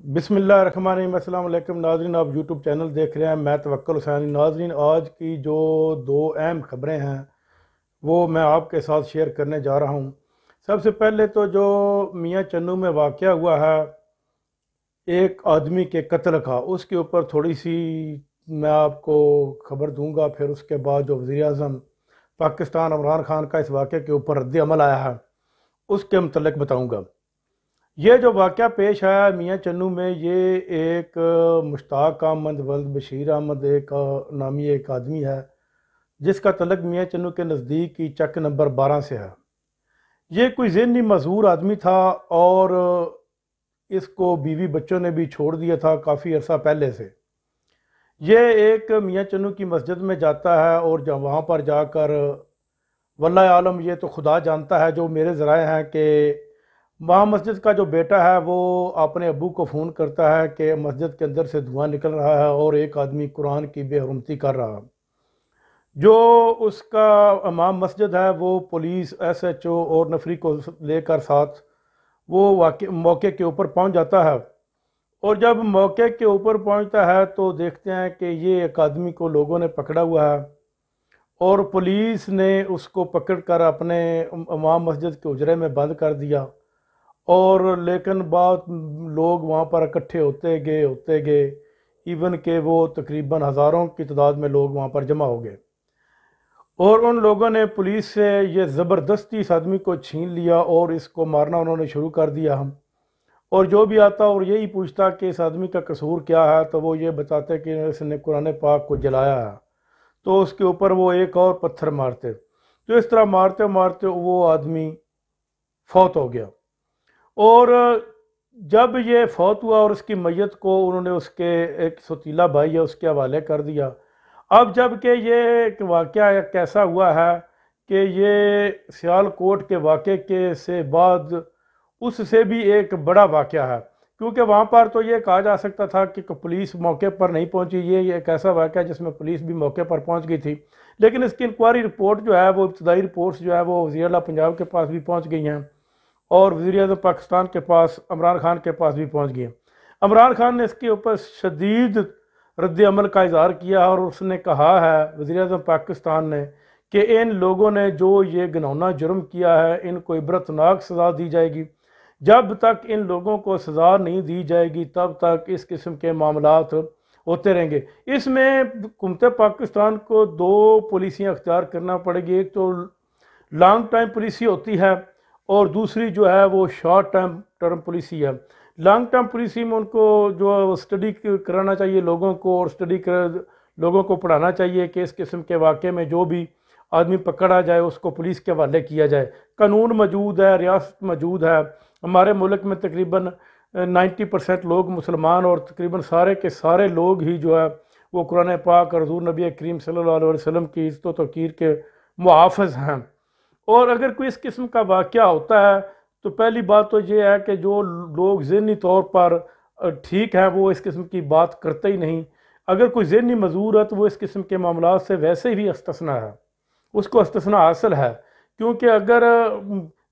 بسم اللہ الرحمن الرحیم۔ السلام علیکم ناظرین، آپ یوٹیوب چینل دیکھ رہے ہیں، میں توکل حسین۔ ناظرین، آج کی جو دو اہم خبریں ہیں وہ میں آپ کے ساتھ شیئر کرنے جا رہا ہوں۔ سب سے پہلے تو جو میاں چنو میں واقعہ ہوا ہے ایک آدمی کے قتل کا، اس کے اوپر تھوڑی سی میں آپ کو خبر دوں گا، پھر اس کے بعد جو وزیر اعظم پاکستان عمران خان کا اس واقعے کے اوپر رد عمل آیا ہے اس کے متعلق بتاؤں گا۔ یہ جو واقعہ پیش آیا میاں چنو میں، یہ ایک مشتاق احمد ولد بشیر احمد نامی ایک آدمی ہے جس کا تعلق میاں چنو کے نزدیک کی چک نمبر 12 سے ہے۔ یہ کوئی ذہنی معذور آدمی تھا اور اس کو بیوی بچوں نے بھی چھوڑ دیا تھا کافی عرصہ پہلے سے۔ یہ ایک میاں چنو کی مسجد میں جاتا ہے اور جب وہاں پر جا کر واللہ عالم، یہ تو خدا جانتا ہے، جو میرے ذرائع ہیں کہ وہاں مسجد کا جو بیٹا ہے وہ اپنے ابو کو فون کرتا ہے کہ مسجد کے اندر سے دھواں نکل رہا ہے اور ایک آدمی قرآن کی بے حرمتی کر رہا ہے۔ جو اس کا امام مسجد ہے وہ پولیس، ایس ایچ او اور نفری کو لے کر ساتھ وہ موقع کے اوپر پہنچ جاتا ہے، اور جب موقع کے اوپر پہنچتا ہے تو دیکھتے ہیں کہ یہ ایک آدمی کو لوگوں نے پکڑا ہوا ہے اور پولیس نے اس کو پکڑ کر اپنے امام مسجد کے اجرے میں بند کر دیا، اور لیکن بعد لوگ وہاں پر اکٹھے ہوتے گئے ایون کہ وہ تقریباً ہزاروں کی تعداد میں لوگ وہاں پر جمع ہو گئے، اور ان لوگوں نے پولیس سے یہ زبردستی اس آدمی کو چھین لیا اور اس کو مارنا انہوں نے شروع کر دیا۔ اور جو بھی آتا اور یہی پوچھتا کہ اس آدمی کا قصور کیا ہے تو وہ یہ بتاتے کہ اس نے قرآن پاک کو جلایا ہے، تو اس کے اوپر وہ ایک اور پتھر مارتے، تو اس طرح مارتے مارتے وہ آدمی فوت ہو گیا۔ اور جب یہ فوت ہوا اور اس کی میت کو انہوں نے اس کے ایک سوتیلا بھائی ہے اس کے حوالے کر دیا۔ اب جب کہ یہ ایک واقعہ کیسا ہوا ہے کہ یہ سیال کوٹ کے واقعے کے سے بعد اس سے بھی ایک بڑا واقعہ ہے، کیونکہ وہاں پر تو یہ کہا جا سکتا تھا کہ پولیس موقع پر نہیں پہنچی۔ یہ ایک ایسا واقعہ جس میں پولیس بھی موقع پر پہنچ گئی تھی، لیکن اس کی انکوائری رپورٹ جو ہے وہ ابتدائی رپورٹس جو ہے وہ وزیر اعلیٰ پنجاب کے پاس بھی پہنچ گئی ہیں اور وزیر اعظم پاکستان کے پاس عمران خان کے پاس بھی پہنچ گئی ہیں۔ عمران خان نے اس کے اوپر شدید رد عمل کا اظہار کیا اور اس نے کہا ہے، وزیر اعظم پاکستان نے، کہ ان لوگوں نے جو یہ گناؤنا جرم کیا ہے ان کو عبرتناک سزا دی جائے گی۔ جب تک ان لوگوں کو سزا نہیں دی جائے گی تب تک اس قسم کے معاملات ہوتے رہیں گے۔ اس میں حکومت پاکستان کو دو پالیسیاں اختیار کرنا پڑے گی، ایک تو لانگ ٹائم پالیسی ہوتی ہے اور دوسری جو ہے وہ شارٹ ٹرم پالیسی ہے۔ لانگ ٹرم پالیسی میں ان کو جو اسٹڈی کرانا چاہیے لوگوں کو، اور لوگوں کو پڑھانا چاہیے کہ اس قسم کے واقعے میں جو بھی آدمی پکڑا جائے اس کو پولیس کے حوالے کیا جائے۔ قانون موجود ہے، ریاست موجود ہے، ہمارے ملک میں تقریباً 90% لوگ مسلمان اور تقریباً سارے کے سارے لوگ ہی جو ہے وہ قرآن پاک اور حضور نبی کریم صلی اللہ علیہ وسلم کی عزت و توقیر کے محافظ ہیں۔ اور اگر کوئی اس قسم کا واقعہ ہوتا ہے تو پہلی بات تو یہ ہے کہ جو لوگ ذہنی طور پر ٹھیک ہیں وہ اس قسم کی بات کرتے ہی نہیں۔ اگر کوئی ذہنی معذور ہے تو وہ اس قسم کے معاملات سے ویسے بھی استثناء ہے، اس کو استثناء حاصل ہے، کیونکہ اگر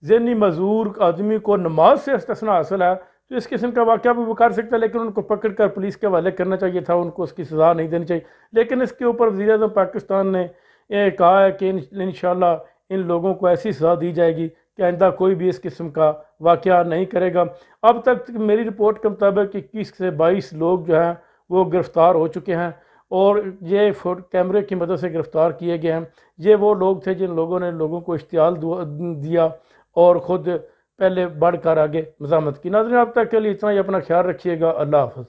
ذہنی معذور آدمی کو نماز سے استثناء حاصل ہے تو اس قسم کا واقعہ بھی وہ کر سکتا ہے، لیکن ان کو پکڑ کر پولیس کے حوالے کرنا چاہیے تھا، ان کو اس کی سزا نہیں دینی چاہیے۔ لیکن اس کے اوپر وزیر اعظم پاکستان نے یہ کہا ہے کہ انشاءاللہ ان لوگوں کو ایسی سزا دی جائے گی کہ آئندہ کوئی بھی اس قسم کا واقعہ نہیں کرے گا۔ اب تک میری رپورٹ کے مطابق 21 سے 22 لوگ جو ہیں وہ گرفتار ہو چکے ہیں، اور یہ کیمرے کی مدد سے گرفتار کیے گئے ہیں۔ یہ وہ لوگ تھے جن لوگوں نے لوگوں کو اشتعال دیا اور خود پہلے بڑھ کر آگے مزاحمت کی۔ ناظرین، اب تک کے لیے اتنا ہی، اپنا خیال رکھیے گا، اللہ حافظ۔